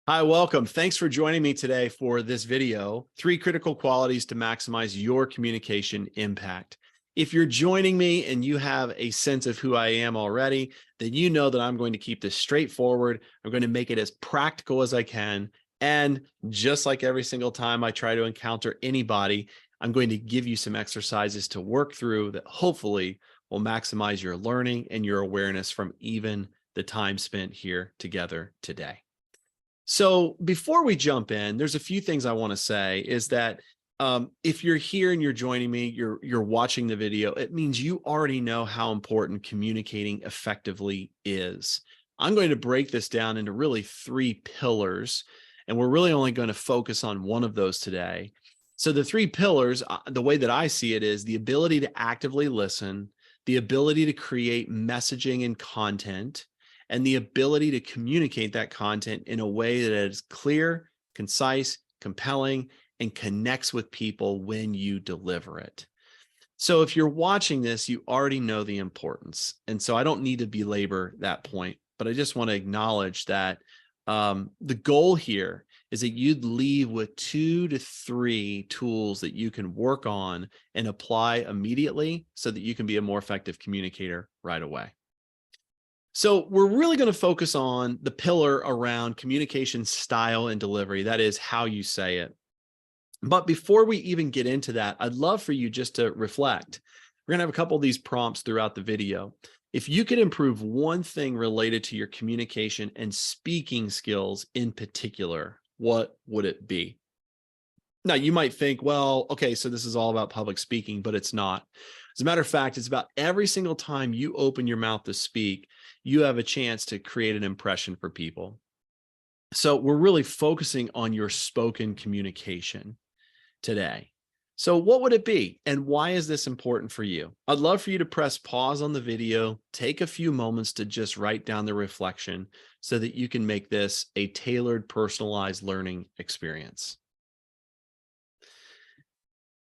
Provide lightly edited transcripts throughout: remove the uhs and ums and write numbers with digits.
Hi, welcome. Thanks for joining me today for this video, 3 critical qualities to maximize your communication impact. If you're joining me and you have a sense of who I am already, then you know that I'm going to keep this straightforward. I'm going to make it as practical as I can. And just like every single time I try to encounter anybody, I'm going to give you some exercises to work through that hopefully will maximize your learning and your awareness from even the time spent here together today. So before we jump in, there's a few things I want to say is that if you're here and you're joining me, you're watching the video, it means you already know how important communicating effectively is. I'm going to break this down into really 3 pillars, and we're really only going to focus on one of those today. So the 3 pillars, the way that I see it is the ability to actively listen, the ability to create messaging and content, and the ability to communicate that content in a way that is clear, concise, compelling, and connects with people when you deliver it. So if you're watching this, you already know the importance. And so I don't need to belabor that point, but I just want to acknowledge that the goal here is that you'd leave with 2 to 3 tools that you can work on and apply immediately so that you can be a more effective communicator right away. So we're really going to focus on the pillar around communication style and delivery. That is how you say it. But before we even get into that, I'd love for you just to reflect. We're going to have a couple of these prompts throughout the video. If you could improve one thing related to your communication and speaking skills in particular, what would it be? Now, you might think, well, okay, so this is all about public speaking, but it's not. As a matter of fact, it's about every single time you open your mouth to speak, you have a chance to create an impression for people. So we're really focusing on your spoken communication today. So what would it be? And why is this important for you? I'd love for you to press pause on the video, take a few moments to just write down the reflection so that you can make this a tailored, personalized learning experience.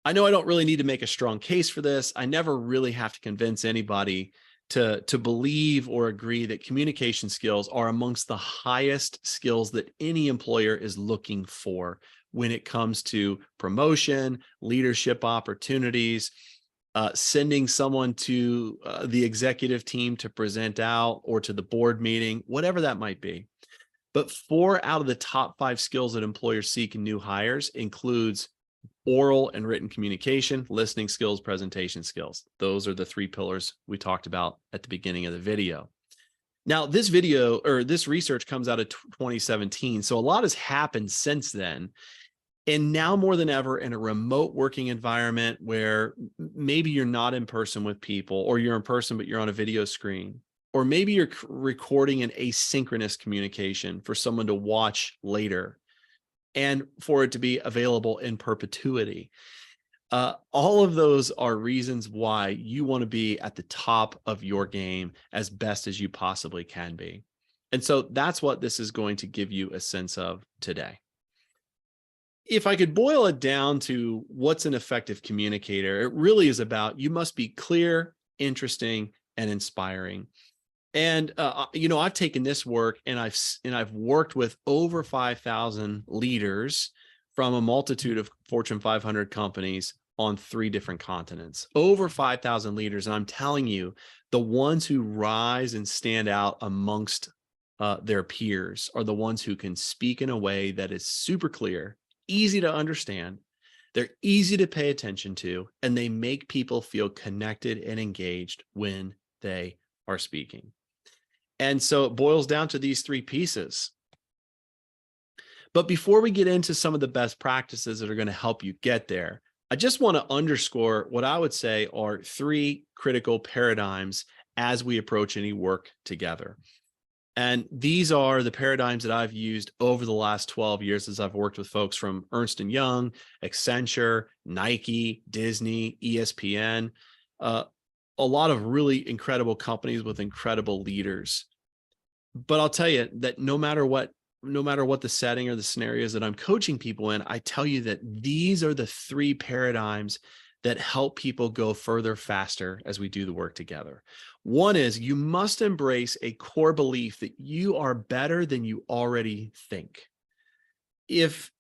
I know I don't really need to make a strong case for this. I never really have to convince anybody to believe or agree that communication skills are amongst the highest skills that any employer is looking for when it comes to promotion, leadership opportunities, sending someone to the executive team to present out or to the board meeting, whatever that might be. But 4 out of the top 5 skills that employers seek in new hires includes oral and written communication, listening skills, presentation skills. Those are the 3 pillars we talked about at the beginning of the video. Now, this video or this research comes out of 2017. So a lot has happened since then. And now more than ever in a remote working environment where maybe you're not in person with people, or you're in person, but you're on a video screen, or maybe you're recording an asynchronous communication for someone to watch later and for it to be available in perpetuity. All of those are reasons why you want to be at the top of your game as best as you possibly can be. And so that's what this is going to give you a sense of today. If I could boil it down to what's an effective communicator, it really is about you must be clear, interesting, and inspiring. And I've taken this work and I've worked with over 5,000 leaders from a multitude of Fortune 500 companies on 3 different continents. Over 5,000 leaders, and I'm telling you, the ones who rise and stand out amongst their peers are the ones who can speak in a way that is super clear, easy to understand. They're easy to pay attention to, and they make people feel connected and engaged when they are speaking. And so it boils down to these 3 pieces. But before we get into some of the best practices that are going to help you get there, I just want to underscore what I would say are 3 critical paradigms as we approach any work together. And these are the paradigms that I've used over the last 12 years as I've worked with folks from Ernst & Young, Accenture, Nike, Disney, ESPN, a lot of really incredible companies with incredible leaders. But I'll tell you that no matter what the setting or the scenarios that I'm coaching people in, I tell you that these are the 3 paradigms that help people go further faster as we do the work together. One is you must embrace a core belief that you are better than you already think. if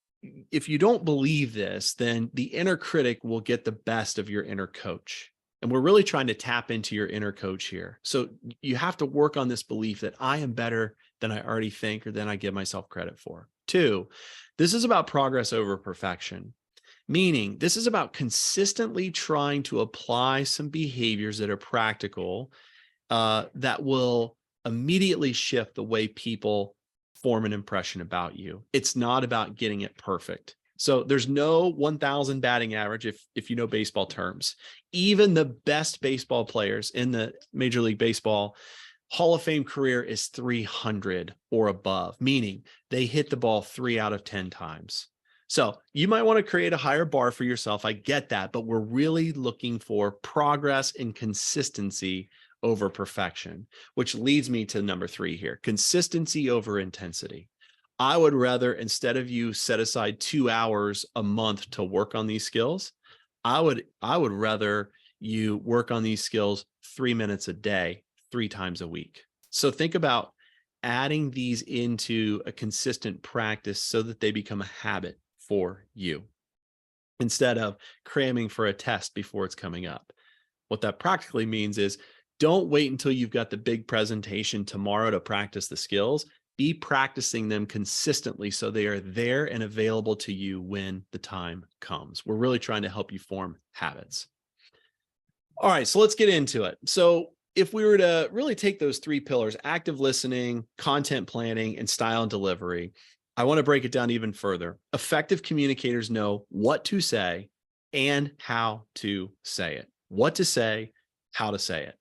you don't believe this, then the inner critic will get the best of your inner coach. And we're really trying to tap into your inner coach here. So you have to work on this belief that I am better than I already think or than I give myself credit for. Two, this is about progress over perfection, meaning this is about consistently trying to apply some behaviors that are practical, that will immediately shift the way people form an impression about you. It's not about getting it perfect. So there's no 1,000 batting average if you know baseball terms. Even the best baseball players in the Major League Baseball Hall of Fame career is 300 or above, meaning they hit the ball 3 out of 10 times. So you might want to create a higher bar for yourself. I get that, but we're really looking for progress and consistency over perfection, which leads me to number 3 here, consistency over intensity. I would rather, instead of you set aside 2 hours a month to work on these skills, I would rather you work on these skills 3 minutes a day, 3 times a week. So think about adding these into a consistent practice so that they become a habit for you, instead of cramming for a test before it's coming up. What that practically means is don't wait until you've got the big presentation tomorrow to practice the skills. Be practicing them consistently so they are there and available to you when the time comes. We're really trying to help you form habits. All right, so let's get into it. So if we were to really take those 3 pillars, active listening, content planning, and style and delivery, I want to break it down even further. Effective communicators know what to say and how to say it. What to say, how to say it.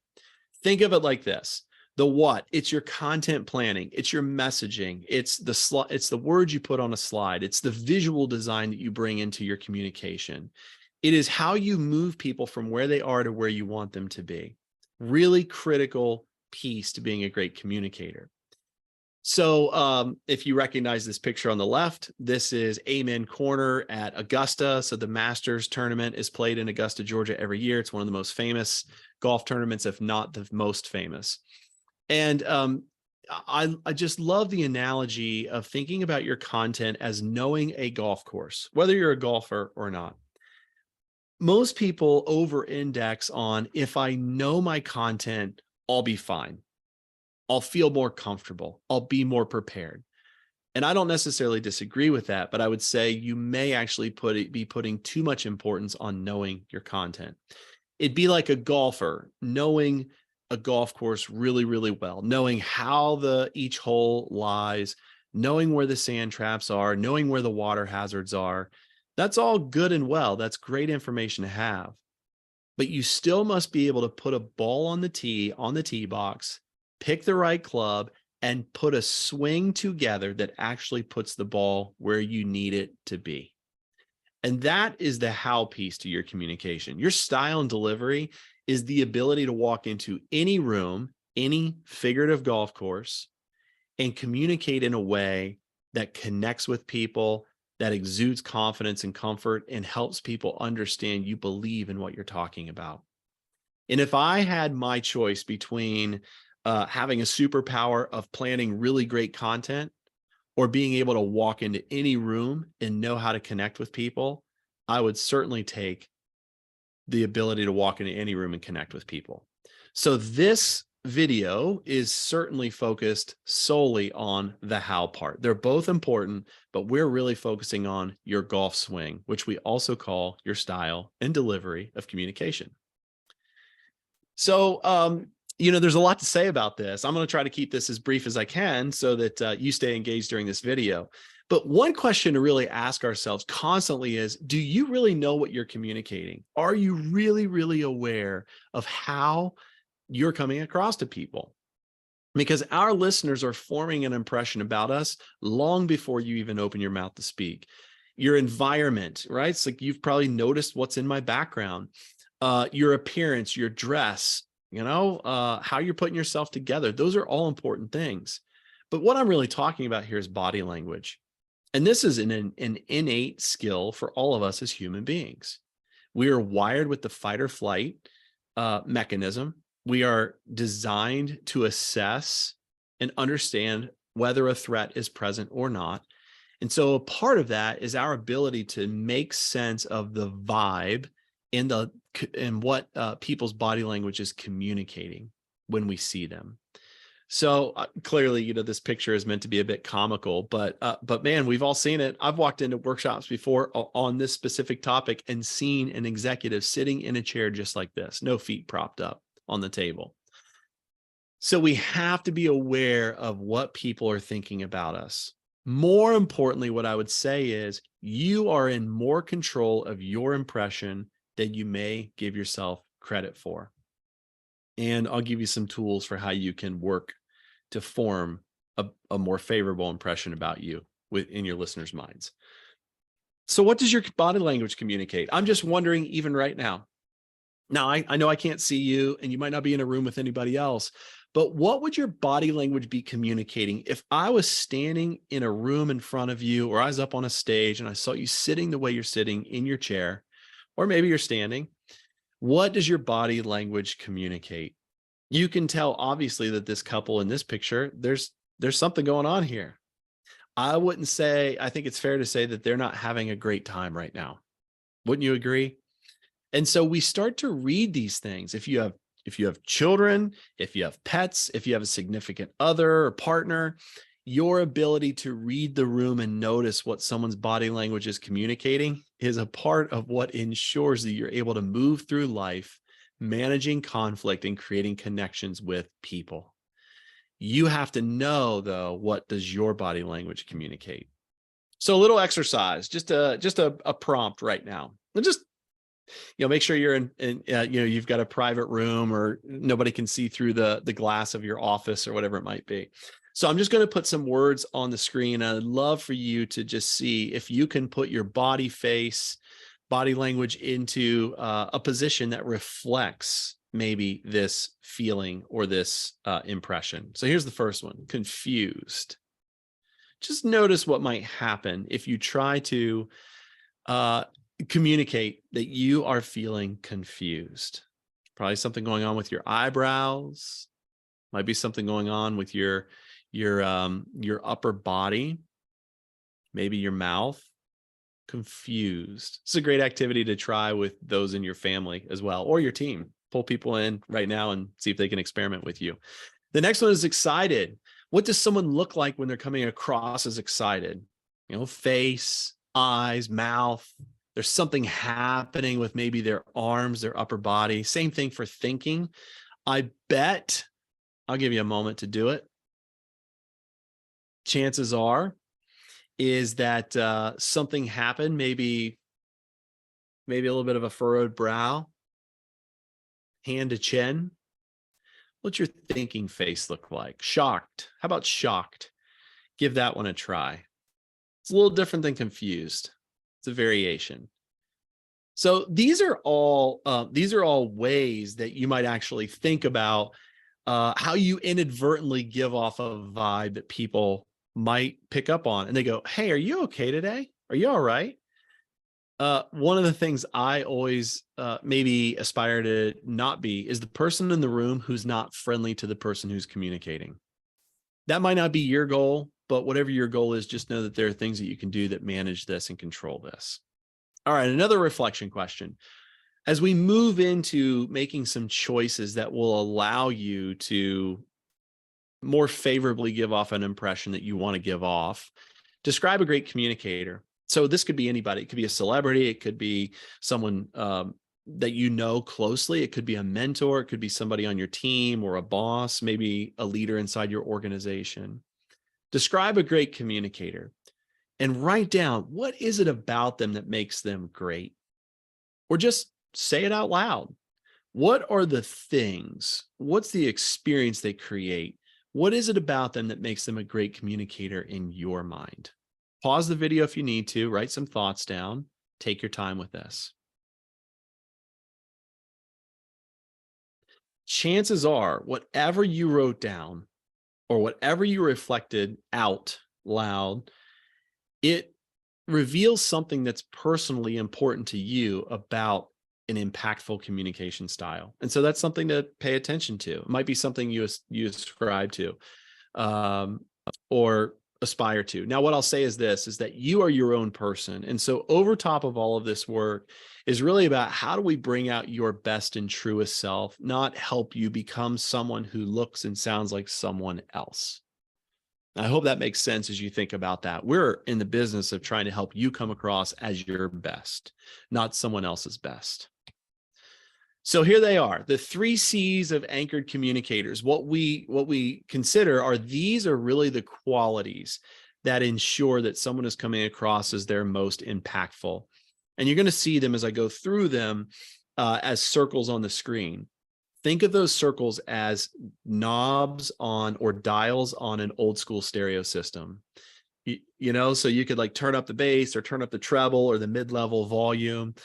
Think of it like this. The what, it's your content planning, it's your messaging, it's the words you put on a slide, it's the visual design that you bring into your communication. It is how you move people from where they are to where you want them to be. Really critical piece to being a great communicator. So if you recognize this picture on the left, this is Amen Corner at Augusta. So the Masters tournament is played in Augusta, Georgia every year. It's one of the most famous golf tournaments, if not the most famous. And I just love the analogy of thinking about your content as knowing a golf course, whether you're a golfer or not. Most people over-index on, if I know my content, I'll be fine. I'll feel more comfortable. I'll be more prepared. And I don't necessarily disagree with that, but I would say you may actually be putting too much importance on knowing your content. It'd be like a golfer knowing a golf course really, really well, knowing how each hole lies, knowing where the sand traps are, knowing where the water hazards are. That's all good and well. That's great information to have. But you still must be able to put a ball on the tee box, pick the right club, and put a swing together that actually puts the ball where you need it to be. And that is the how piece to your communication. Your style and delivery is the ability to walk into any room, any figurative golf course, and communicate in a way that connects with people, that exudes confidence and comfort, and helps people understand you believe in what you're talking about. And if I had my choice between having a superpower of planning really great content or being able to walk into any room and know how to connect with people, I would certainly take the ability to walk into any room and connect with people. So this video is certainly focused solely on the how part. They're both important, but we're really focusing on your golf swing, which we also call your style and delivery of communication. So, there's a lot to say about this. I'm going to try to keep this as brief as I can so that you stay engaged during this video. But one question to really ask ourselves constantly is, do you really know what you're communicating? Are you really, really aware of how you're coming across to people? Because our listeners are forming an impression about us long before you even open your mouth to speak. Your environment, right? It's like you've probably noticed what's in my background, your appearance, your dress, how you're putting yourself together. Those are all important things. But what I'm really talking about here is body language. And this is an innate skill for all of us as human beings. We are wired with the fight or flight mechanism. We are designed to assess and understand whether a threat is present or not. And so a part of that is our ability to make sense of the vibe and what people's body language is communicating when we see them. So clearly, this picture is meant to be a bit comical, but man, we've all seen it. I've walked into workshops before on this specific topic and seen an executive sitting in a chair just like this, no feet propped up on the table. So we have to be aware of what people are thinking about us. More importantly, what I would say is you are in more control of your impression than you may give yourself credit for. And I'll give you some tools for how you can work to form a more favorable impression about you in your listeners' minds. So what does your body language communicate? I'm just wondering, even right now. Now, I know I can't see you and you might not be in a room with anybody else, but what would your body language be communicating if I was standing in a room in front of you, or I was up on a stage and I saw you sitting the way you're sitting in your chair, or maybe you're standing? What does your body language communicate? You can tell obviously that this couple in this picture, there's something going on here. I think it's fair to say that they're not having a great time right now. Wouldn't you agree? And so we start to read these things. If you have children, if you have pets, if you have a significant other or partner, your ability to read the room and notice what someone's body language is communicating is a part of what ensures that you're able to move through life, managing conflict and creating connections with people. You have to know, though, what does your body language communicate? So a little exercise, just a prompt right now. And just make sure you're in you've got a private room or nobody can see through the glass of your office or whatever it might be. So I'm just going to put some words on the screen. I'd love for you to just see if you can put your body language into a position that reflects maybe this feeling or this impression. So here's the first one: confused. Just notice what might happen if you try to communicate that you are feeling confused. Probably something going on with your eyebrows. Might be something going on with your upper body, maybe your mouth. Confused. It's a great activity to try with those in your family as well, or your team. Pull people in right now and see if they can experiment with you. The next one is excited. What does someone look like when they're coming across as excited? Face, eyes, mouth. There's something happening with maybe their arms, their upper body. Same thing for thinking. I bet, I'll give you a moment to do it. Chances are is that something happened, maybe a little bit of a furrowed brow, hand to chin. What's your thinking face look like? Shocked. How about shocked? Give that one a try. It's a little different than confused. It's a variation. So these are all ways that you might actually think about how you inadvertently give off a vibe that people might pick up on, and they go, "Hey, are you okay today? Are you all right?" One of the things I always maybe aspire to not be is the person in the room who's not friendly to the person who's communicating. That might not be your goal, but whatever your goal is, just know that there are things that you can do that manage this and control this. All right, another reflection question. As we move into making some choices that will allow you to more favorably give off an impression that you want to give off, describe a great communicator. So this could be anybody. It could be a celebrity. It could be someone that you know closely. It could be a mentor. It could be somebody on your team or a boss, maybe a leader inside your organization. Describe a great communicator and write down, what is it about them that makes them great? Or just say it out loud. What are the things? What's the experience they create? What is it about them that makes them a great communicator in your mind? Pause the video if you need to, write some thoughts down, take your time with this. Chances are, whatever you wrote down or whatever you reflected out loud, it reveals something that's personally important to you about an impactful communication style. And so that's something to pay attention to. It might be something you ascribe to, or aspire to. Now, what I'll say is this, is that you are your own person. And so over top of all of this work is really about how do we bring out your best and truest self, not help you become someone who looks and sounds like someone else. I hope that makes sense as you think about that. We're in the business of trying to help you come across as your best, not someone else's best. So here they are, the 3 C's of anchored communicators. What we consider are these are really the qualities that ensure that someone is coming across as their most impactful. And you're going to see them as I go through them as circles on the screen. Think of those circles as knobs on or dials on an old school stereo system. You know, so you could like turn up the bass or turn up the treble or the mid-level volume.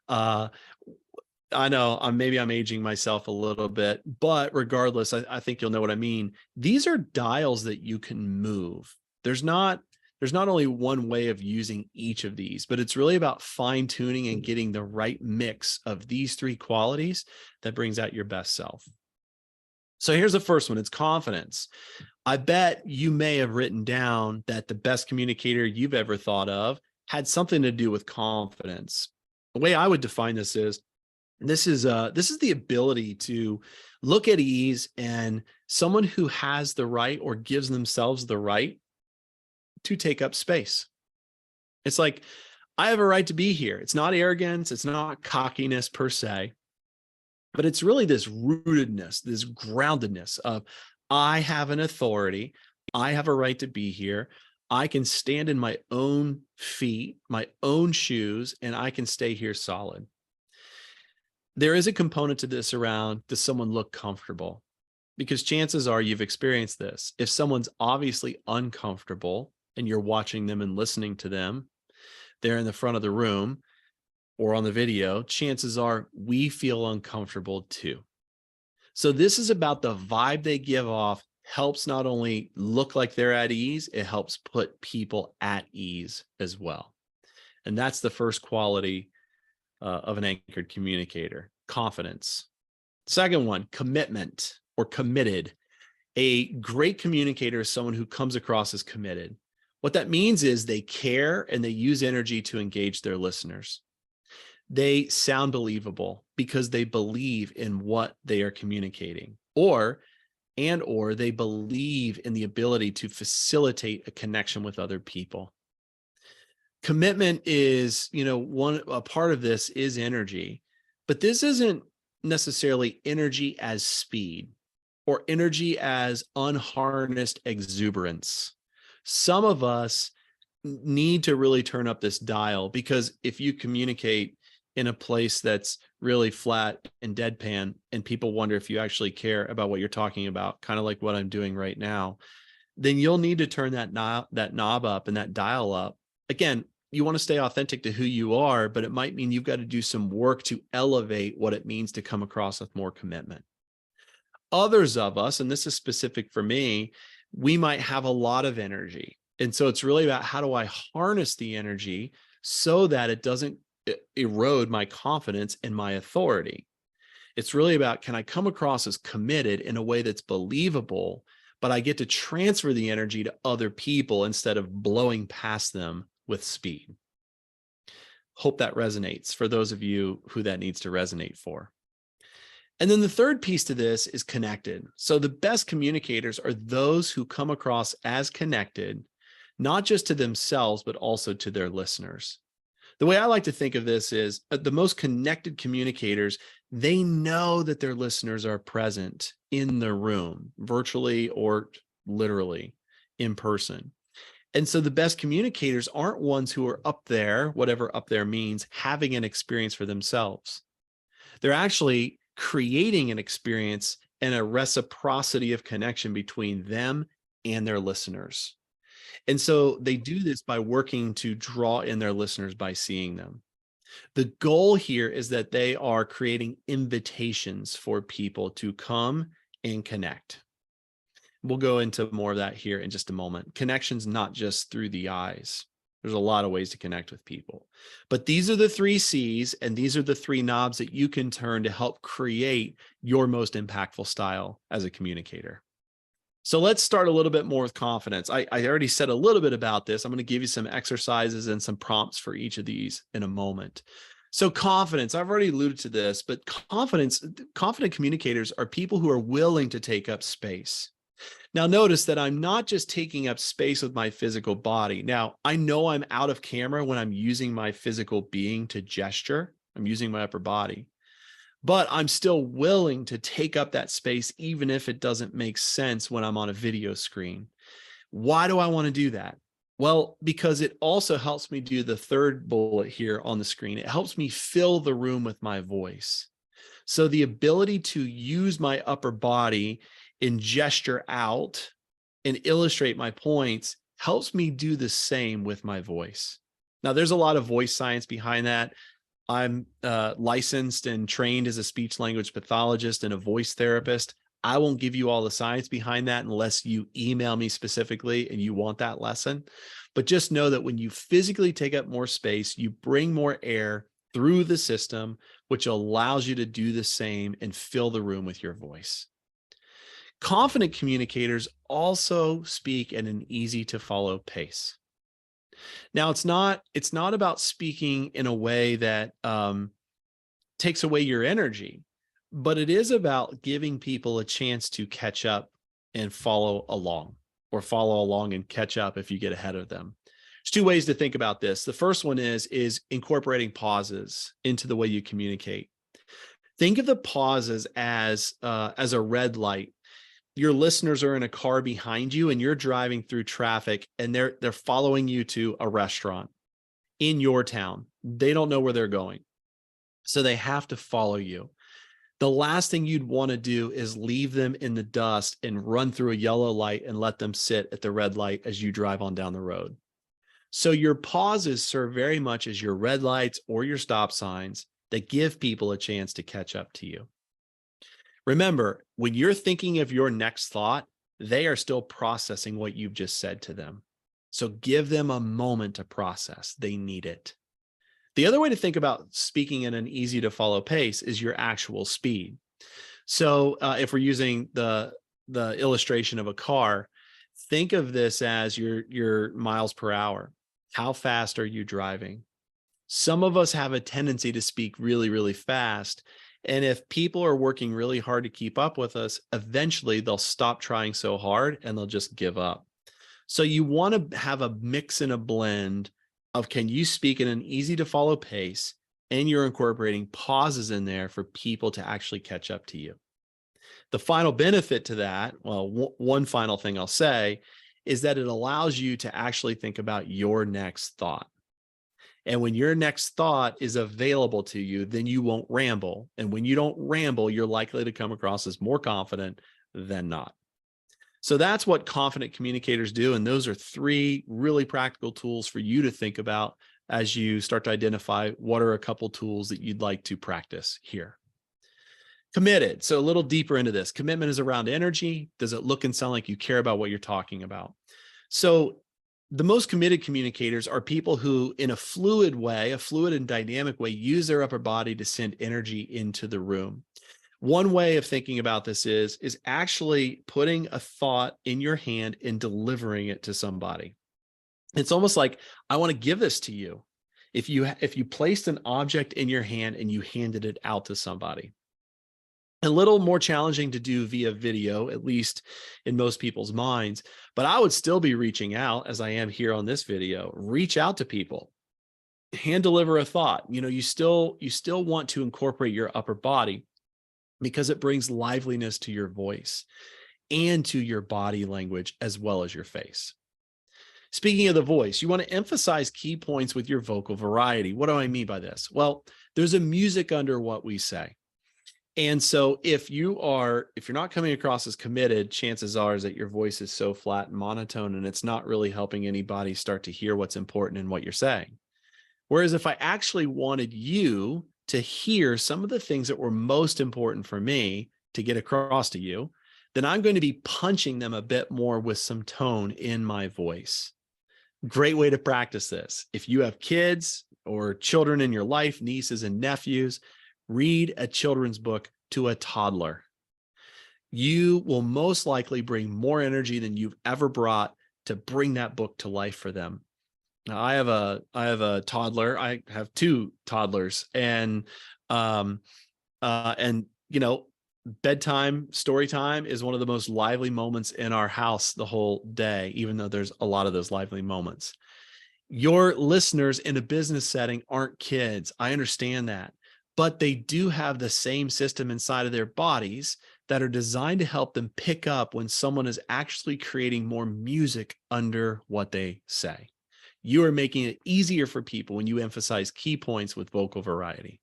I know maybe I'm aging myself a little bit, but regardless, I think you'll know what I mean. These are dials that you can move. There's not only one way of using each of these, but it's really about fine tuning and getting the right mix of these 3 qualities that brings out your best self. So here's the first one. It's confidence. I bet you may have written down that the best communicator you've ever thought of had something to do with confidence. The way I would define this is this is the ability to look at ease, and someone who has the right or gives themselves the right to take up space. It's like, I have a right to be here. It's not arrogance. It's not cockiness per se, but it's really this rootedness, this groundedness of I have an authority. I have a right to be here. I can stand in my own feet, my own shoes, and I can stay here solid. There is a component to this around, does someone look comfortable? Because chances are you've experienced this. If someone's obviously uncomfortable and you're watching them and listening to them, they're in the front of the room or on the video, chances are we feel uncomfortable too. So this is about the vibe they give off helps not only look like they're at ease, it helps put people at ease as well. And that's the first quality of an anchored communicator, confidence. Second one, commitment or committed. A great communicator is someone who comes across as committed. What that means is they care and they use energy to engage their listeners. They sound believable because they believe in what they are communicating, or they believe in the ability to facilitate a connection with other people. Commitment is, a part of this is energy, but this isn't necessarily energy as speed or energy as unharnessed exuberance. Some of us need to really turn up this dial, because if you communicate in a place that's really flat and deadpan and people wonder if you actually care about what you're talking about, kind of like what I'm doing right now, then you'll need to turn that knob up and that dial up. Again, you want to stay authentic to who you are, but it might mean you've got to do some work to elevate what it means to come across with more commitment. Others of us, and this is specific for me, we might have a lot of energy. And so it's really about how do I harness the energy so that it doesn't erode my confidence and my authority. It's really about, can I come across as committed in a way that's believable, but I get to transfer the energy to other people instead of blowing past them with speed. Hope that resonates for those of you who that needs to resonate for. And then the third piece to this is connected. So the best communicators are those who come across as connected, not just to themselves, but also to their listeners. The way I like to think of this is the most connected communicators, they know that their listeners are present in the room, virtually or literally in person. And so the best communicators aren't ones who are up there, whatever up there means, having an experience for themselves. They're actually creating an experience and a reciprocity of connection between them and their listeners. And so they do this by working to draw in their listeners by seeing them. The goal here is that they are creating invitations for people to come and connect. We'll go into more of that here in just a moment. Connection's not just through the eyes. There's a lot of ways to connect with people. But these are the 3 C's, and these are the 3 knobs that you can turn to help create your most impactful style as a communicator. So let's start a little bit more with confidence. I already said a little bit about this. I'm going to give you some exercises and some prompts for each of these in a moment. So confidence, I've already alluded to this, but confident communicators are people who are willing to take up space. Now, notice that I'm not just taking up space with my physical body. Now, I know I'm out of camera when I'm using my physical being to gesture. I'm using my upper body, but I'm still willing to take up that space, even if it doesn't make sense when I'm on a video screen. Why do I want to do that? Well, because it also helps me do the third bullet here on the screen. It helps me fill the room with my voice. So the ability to use my upper body and gesture out and illustrate my points helps me do the same with my voice. Now, there's a lot of voice science behind that. I'm licensed and trained as a speech language pathologist and a voice therapist. I won't give you all the science behind that unless you email me specifically and you want that lesson. But just know that when you physically take up more space, you bring more air through the system, which allows you to do the same and fill the room with your voice. Confident communicators also speak at an easy to follow pace. Now, it's not about speaking in a way that takes away your energy, but it is about giving people a chance to catch up and follow along, or follow along and catch up if you get ahead of them. There's two ways to think about this. The first one is incorporating pauses into the way you communicate. Think of the pauses as a red light. Your listeners are in a car behind you and you're driving through traffic, and they're following you to a restaurant in your town. They don't know where they're going, so they have to follow you. The last thing you'd want to do is leave them in the dust and run through a yellow light and let them sit at the red light as you drive on down the road. So your pauses serve very much as your red lights or your stop signs that give people a chance to catch up to you. Remember, when you're thinking of your next thought, they are still processing what you've just said to them. So give them a moment to process. They need it. The other way to think about speaking at an easy to follow pace is your actual speed. So if we're using the illustration of a car, think of this as your miles per hour. How fast are you driving? Some of us have a tendency to speak really, really fast. And if people are working really hard to keep up with us, eventually they'll stop trying so hard and they'll just give up. So you want to have a mix and a blend of, can you speak in an easy to follow pace, and you're incorporating pauses in there for people to actually catch up to you. The final benefit to that, well, one final thing I'll say is that it allows you to actually think about your next thought. And when your next thought is available to you, then you won't ramble. And when you don't ramble, you're likely to come across as more confident than not. So that's what confident communicators do. And those are three really practical tools for you to think about as you start to identify what are a couple tools that you'd like to practice here. Committed. So a little deeper into this. Commitment is around energy. Does it look and sound like you care about what you're talking about? So the most committed communicators are people who, in a fluid and dynamic way, use their upper body to send energy into the room. One way of thinking about this is actually putting a thought in your hand and delivering it to somebody. It's almost like, I want to give this to you. If you placed an object in your hand and you handed it out to somebody. A little more challenging to do via video, at least in most people's minds, but I would still be reaching out, as I am here on this video. Reach out to people, hand deliver a thought. You still want to incorporate your upper body because it brings liveliness to your voice and to your body language as well as your face. Speaking of the voice, you want to emphasize key points with your vocal variety. What do I mean by this? Well, there's a music under what we say. And so if you're not coming across as committed, chances are is that your voice is so flat and monotone, and it's not really helping anybody start to hear what's important in what you're saying. Whereas if I actually wanted you to hear some of the things that were most important for me to get across to you, then I'm going to be punching them a bit more with some tone in my voice. Great way to practice this. If you have kids or children in your life, nieces and nephews, read a children's book to a toddler. you will most likely bring more energy than you've ever brought to bring that book to life for them. Now, I have a toddler. I have two toddlers, and um, you know, bedtime story time is one of the most lively moments in our house the whole day, even though there's a lot of those lively moments. Your listeners in a business setting aren't kids. I understand that, but they do have the same system inside of their bodies that are designed to help them pick up when someone is actually creating more music under what they say. You are making it easier for people when you emphasize key points with vocal variety.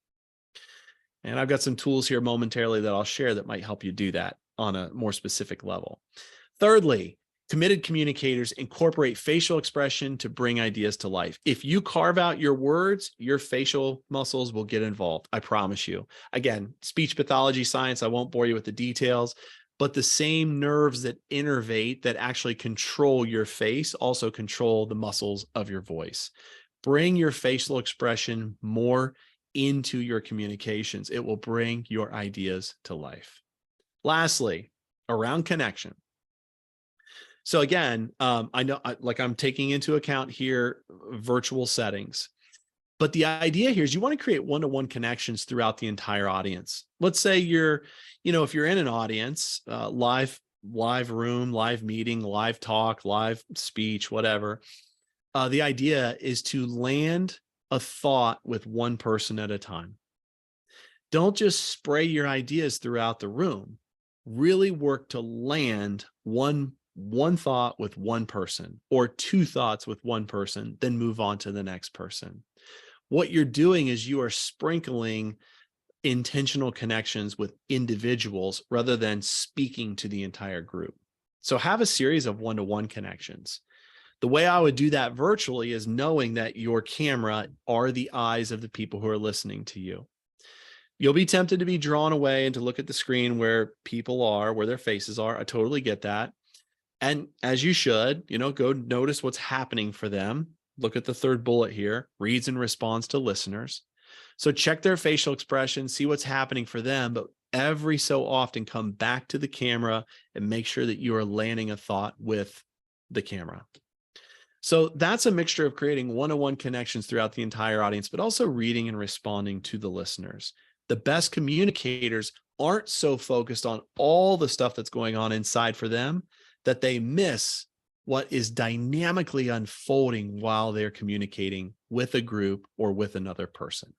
And I've got some tools here momentarily that I'll share that might help you do that on a more specific level. Thirdly, committed communicators incorporate facial expression to bring ideas to life. If you carve out your words, your facial muscles will get involved. I promise you. Again, speech pathology science, I won't bore you with the details, but the same nerves that innervate, that actually control your face, also control the muscles of your voice. Bring your facial expression more into your communications. It will bring your ideas to life. Lastly, around connection. So again, I know like I'm taking into account here virtual settings, but the idea here is you want to create one-to-one connections throughout the entire audience. Let's say you're, if you're in an audience, live room, live meeting, live talk, live speech, whatever. The idea is to land a thought with one person at a time. Don't just spray your ideas throughout the room. Really work to land one thought with one person, or two thoughts with one person, then move on to the next person. What you're doing is you are sprinkling intentional connections with individuals rather than speaking to the entire group. So have a series of one-to-one connections. The way I would do that virtually is knowing that your camera are the eyes of the people who are listening to you. You'll be tempted to be drawn away and to look at the screen where people are, where their faces are. I totally get that. And as you should, go notice what's happening for them. Look at the third bullet here, reads and responds to listeners. So check their facial expression, see what's happening for them, but every so often come back to the camera and make sure that you are landing a thought with the camera. So that's a mixture of creating one-on-one connections throughout the entire audience, but also reading and responding to the listeners. The best communicators aren't so focused on all the stuff that's going on inside for them that they miss what is dynamically unfolding while they're communicating with a group or with another person.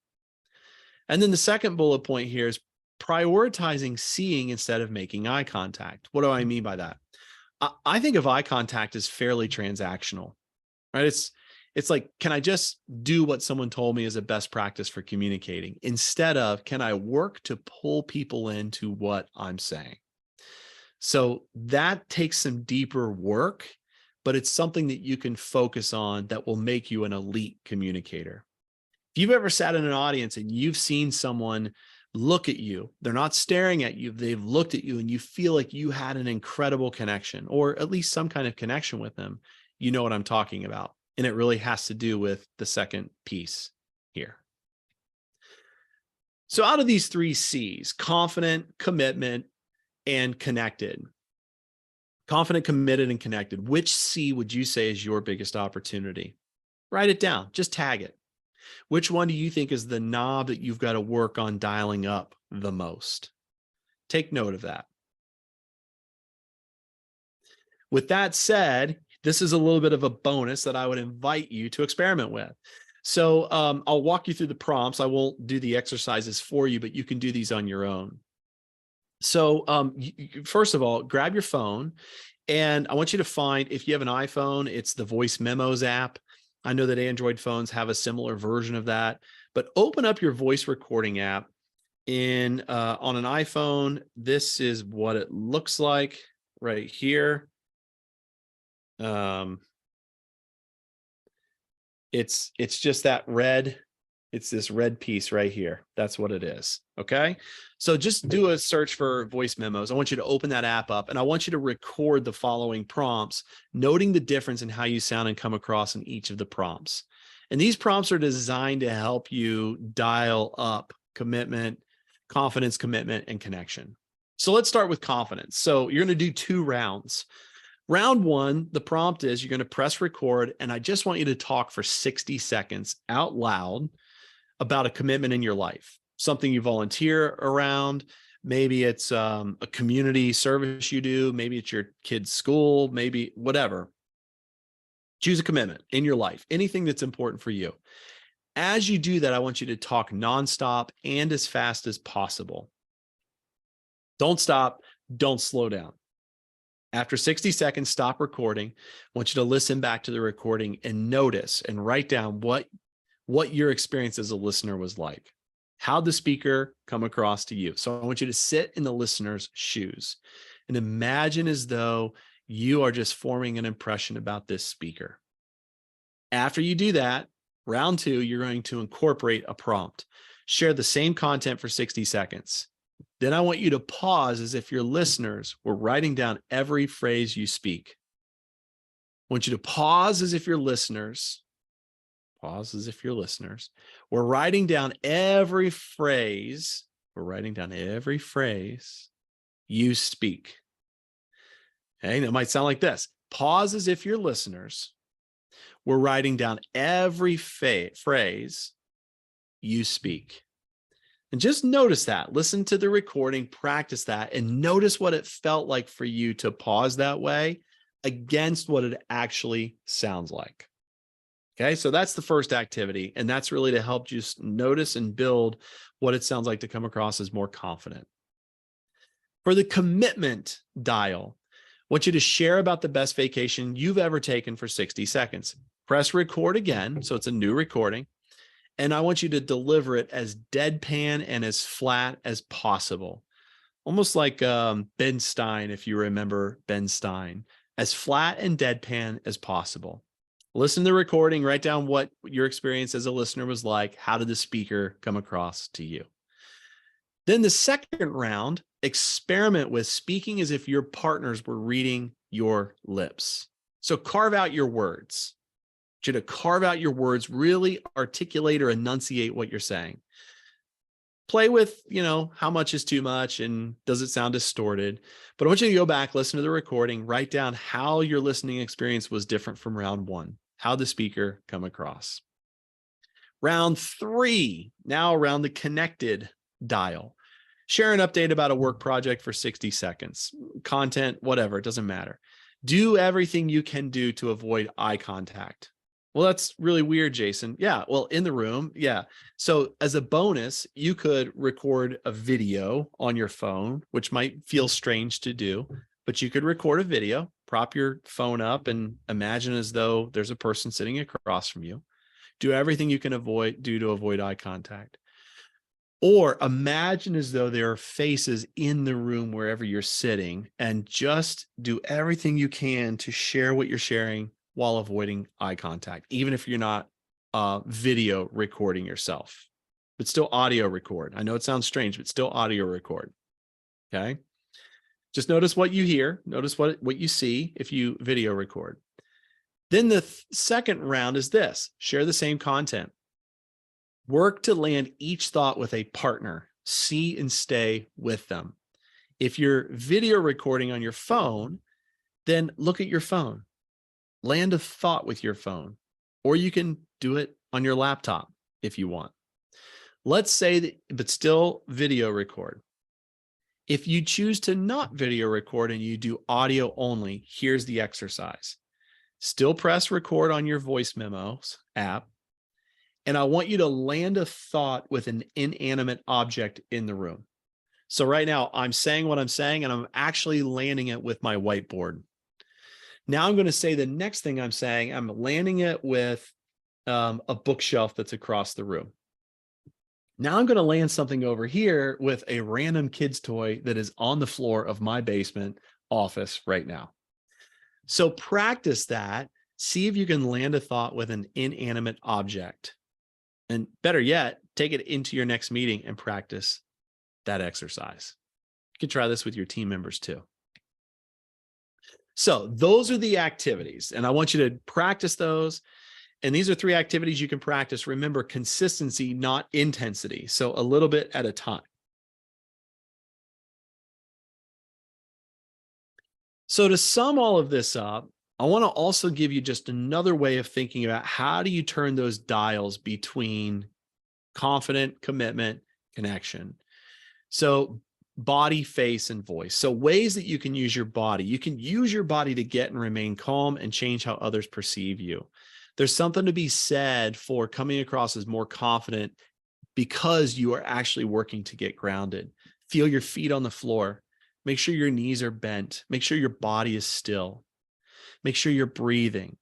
And then the second bullet point here is prioritizing seeing instead of making eye contact. What do I mean by that? I think of eye contact as fairly transactional, right? It's like, can I just do what someone told me is a best practice for communicating, instead of, can I work to pull people into what I'm saying? So that takes some deeper work, but it's something that you can focus on that will make you an elite communicator. If you've ever sat in an audience and you've seen someone look at you, they're not staring at you, they've looked at you, and you feel like you had an incredible connection, or at least some kind of connection with them, you know what I'm talking about. And it really has to do with the second piece here. So out of these three C's, confident, commitment, and connected. Confident, committed, and connected. Which C would you say is your biggest opportunity? Write it down. Just tag it. Which one do you think is the knob that you've got to work on dialing up the most? Take note of that. With that said, this is a little bit of a bonus that I would invite you to experiment with. So I'll walk you through the prompts. I won't do the exercises for you, but you can do these on your own. So first of all, grab your phone, and I want you to find, if you have an iPhone, it's the Voice Memos app. I know that Android phones have a similar version of that, but open up your voice recording app on an iPhone. This is what it looks like right here. It's just that red. It's this red piece right here. That's what it is. Okay. So just do a search for voice memos. I want you to open that app up, and I want you to record the following prompts, noting the difference in how you sound and come across in each of the prompts. And these prompts are designed to help you dial up commitment, confidence, commitment, and connection. So let's start with confidence. So you're going to do 2 rounds. Round 1, the prompt is you're going to press record, and I just want you to talk for 60 seconds out loud about a commitment in your life, something you volunteer around. Maybe it's a community service you do. Maybe it's your kid's school, maybe whatever. Choose a commitment in your life, anything that's important for you. As you do that, I want you to talk nonstop and as fast as possible. Don't stop. Don't slow down. After 60 seconds, stop recording. I want you to listen back to the recording and notice and write down what your experience as a listener was like. How'd the speaker come across to you? So I want you to sit in the listener's shoes and imagine as though you are just forming an impression about this speaker. After you do that, round 2, you're going to incorporate a prompt. Share the same content for 60 seconds. Then I want you to pause as if your listeners were writing down every phrase you speak. I want you to pause as if your listeners were writing down every phrase. We're writing down every phrase you speak. Okay, and it might sound like this. Pause as if your listeners were writing down every phrase you speak. And just notice that. Listen to the recording, practice that, and notice what it felt like for you to pause that way against what it actually sounds like. Okay, so that's the first activity, and that's really to help just notice and build what it sounds like to come across as more confident. For the commitment dial, I want you to share about the best vacation you've ever taken for 60 seconds. Press record again, so it's a new recording. And I want you to deliver it as deadpan and as flat as possible. Almost like Ben Stein, if you remember Ben Stein, as flat and deadpan as possible. Listen to the recording, write down what your experience as a listener was like. How did the speaker come across to you? Then the second round, experiment with speaking as if your partners were reading your lips. So carve out your words. You to carve out your words, really articulate or enunciate what you're saying. Play with, how much is too much and does it sound distorted? But I want you to go back, listen to the recording, write down how your listening experience was different from round 1. How the speaker come across. Round 3, now around the connected dial. Share an update about a work project for 60 seconds. Content, whatever, it doesn't matter. Do everything you can do to avoid eye contact. Well, that's really weird, Jason. Yeah, well, in the room, yeah. So as a bonus, you could record a video on your phone, which might feel strange to do, but you could record a video, prop your phone up and imagine as though there's a person sitting across from you. Do everything you can do to avoid eye contact. Or imagine as though there are faces in the room wherever you're sitting, and just do everything you can to share what you're sharing while avoiding eye contact, even if you're not video recording yourself, but still audio record. I know it sounds strange, but still audio record. Okay. Just notice what you hear. Notice what you see if you video record. Then the second round is this: share the same content. Work to land each thought with a partner. See and stay with them. If you're video recording on your phone, then look at your phone. Land a thought with your phone, or you can do it on your laptop if you want. Let's say that, but still video record. If you choose to not video record and you do audio only, here's the exercise. Still press record on your voice memos app. And I want you to land a thought with an inanimate object in the room. So right now I'm saying what I'm saying, and I'm actually landing it with my whiteboard. Now I'm going to say the next thing I'm saying, I'm landing it with a bookshelf that's across the room. Now I'm going to land something over here with a random kid's toy that is on the floor of my basement office right now. So practice that. See if you can land a thought with an inanimate object. And better yet, take it into your next meeting and practice that exercise. You can try this with your team members too. So those are the activities, and I want you to practice those. And these are 3 activities you can practice. Remember, consistency, not intensity. So a little bit at a time. So to sum all of this up, I want to also give you just another way of thinking about how do you turn those dials between confident, commitment, connection. So body, face, and voice. So ways that you can use your body. You can use your body to get and remain calm and change how others perceive you. There's something to be said for coming across as more confident because you are actually working to get grounded. Feel your feet on the floor. Make sure your knees are bent. Make sure your body is still. Make sure you're breathing.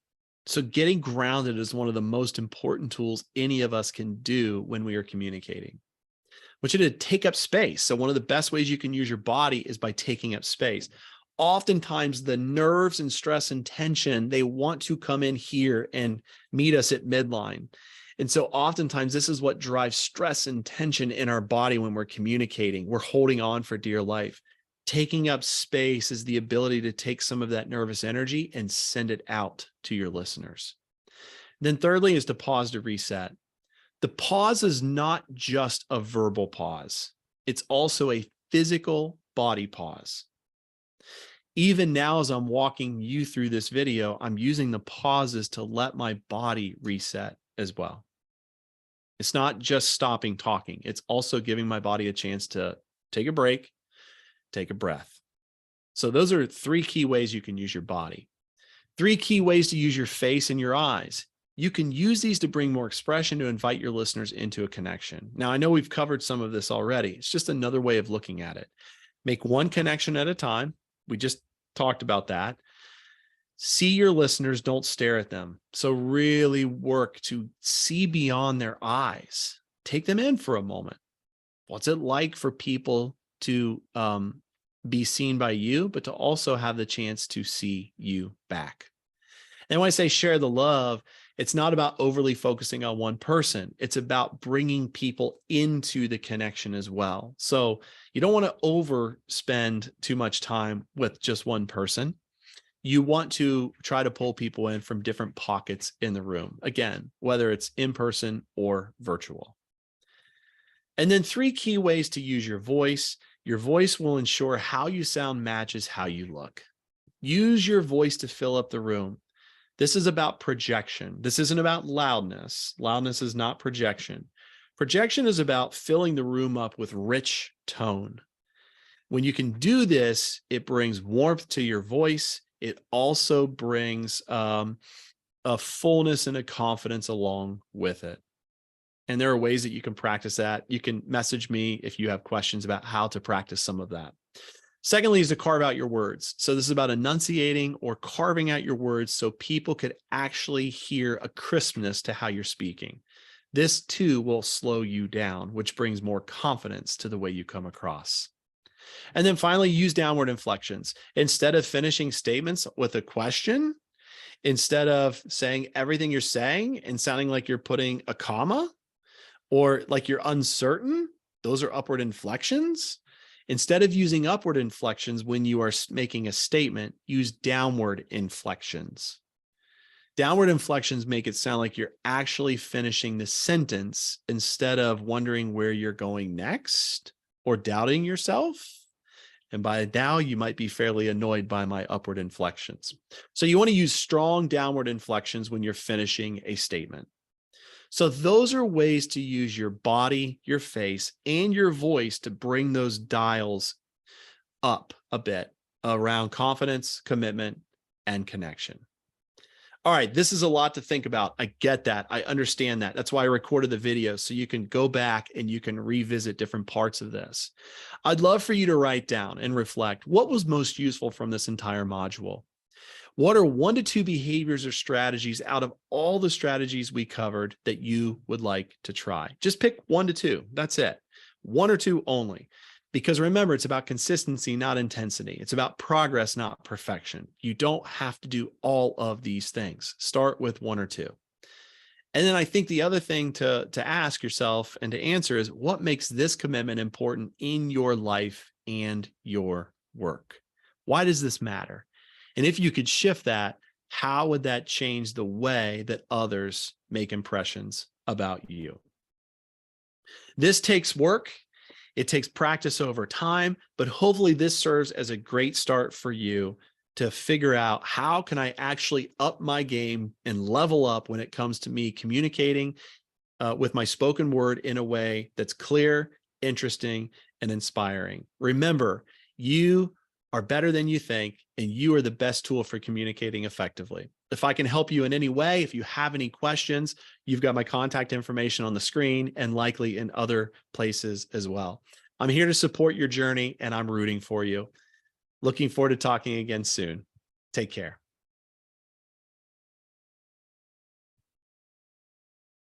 So getting grounded is one of the most important tools any of us can do when we are communicating. I want you to take up space. So one of the best ways you can use your body is by taking up space. Oftentimes the nerves and stress and tension, they want to come in here and meet us at midline. And so oftentimes this is what drives stress and tension in our body when we're communicating. We're holding on for dear life. Taking up space is the ability to take some of that nervous energy and send it out to your listeners. Then thirdly is to pause to reset. The pause is not just a verbal pause. It's also a physical body pause. Even now, as I'm walking you through this video, I'm using the pauses to let my body reset as well. It's not just stopping talking. It's also giving my body a chance to take a break, take a breath. So those are 3 key ways you can use your body. 3 key ways to use your face and your eyes. You can use these to bring more expression to invite your listeners into a connection. Now, I know we've covered some of this already. It's just another way of looking at it. Make one connection at a time. We just talked about that. See your listeners, don't stare at them. So really work to see beyond their eyes. Take them in for a moment. What's it like for people to be seen by you, but to also have the chance to see you back? And when I say share the love, it's not about overly focusing on one person. It's about bringing people into the connection as well. So you don't want to overspend too much time with just one person. You want to try to pull people in from different pockets in the room. Again, whether it's in person or virtual. And then 3 key ways to use your voice. Your voice will ensure how you sound matches how you look. Use your voice to fill up the room. This is about projection. This isn't about loudness. Loudness is not projection. Projection is about filling the room up with rich tone. When you can do this, it brings warmth to your voice. It also brings a fullness and a confidence along with it. And there are ways that you can practice that. You can message me if you have questions about how to practice some of that. Secondly is to carve out your words. So this is about enunciating or carving out your words so people could actually hear a crispness to how you're speaking. This too will slow you down, which brings more confidence to the way you come across. And then finally, use downward inflections. Instead of finishing statements with a question, instead of saying everything you're saying and sounding like you're putting a comma or like you're uncertain, those are upward inflections. Instead of using upward inflections when you are making a statement, use downward inflections. Downward inflections make it sound like you're actually finishing the sentence instead of wondering where you're going next or doubting yourself. And by now, you might be fairly annoyed by my upward inflections. So you want to use strong downward inflections when you're finishing a statement. So those are ways to use your body, your face, and your voice to bring those dials up a bit around confidence, commitment, and connection. All right, this is a lot to think about. I get that. I understand that. That's why I recorded the video so you can go back and you can revisit different parts of this. I'd love for you to write down and reflect what was most useful from this entire module. What are 1 to 2 behaviors or strategies out of all the strategies we covered that you would like to try? Just pick 1 to 2. That's it. 1 or 2 only. Because remember, it's about consistency, not intensity. It's about progress, not perfection. You don't have to do all of these things. Start with 1 or 2. And then I think the other thing to ask yourself and to answer is what makes this commitment important in your life and your work? Why does this matter? And if you could shift that, how would that change the way that others make impressions about you? This takes work. It takes practice over time, but hopefully this serves as a great start for you to figure out how can I actually up my game and level up when it comes to me communicating with my spoken word in a way that's clear, interesting, and inspiring. Remember, you are better than you think, and you are the best tool for communicating effectively. If I can help you in any way, if you have any questions, you've got my contact information on the screen and likely in other places as well. I'm here to support your journey, and I'm rooting for you. Looking forward to talking again soon. Take care.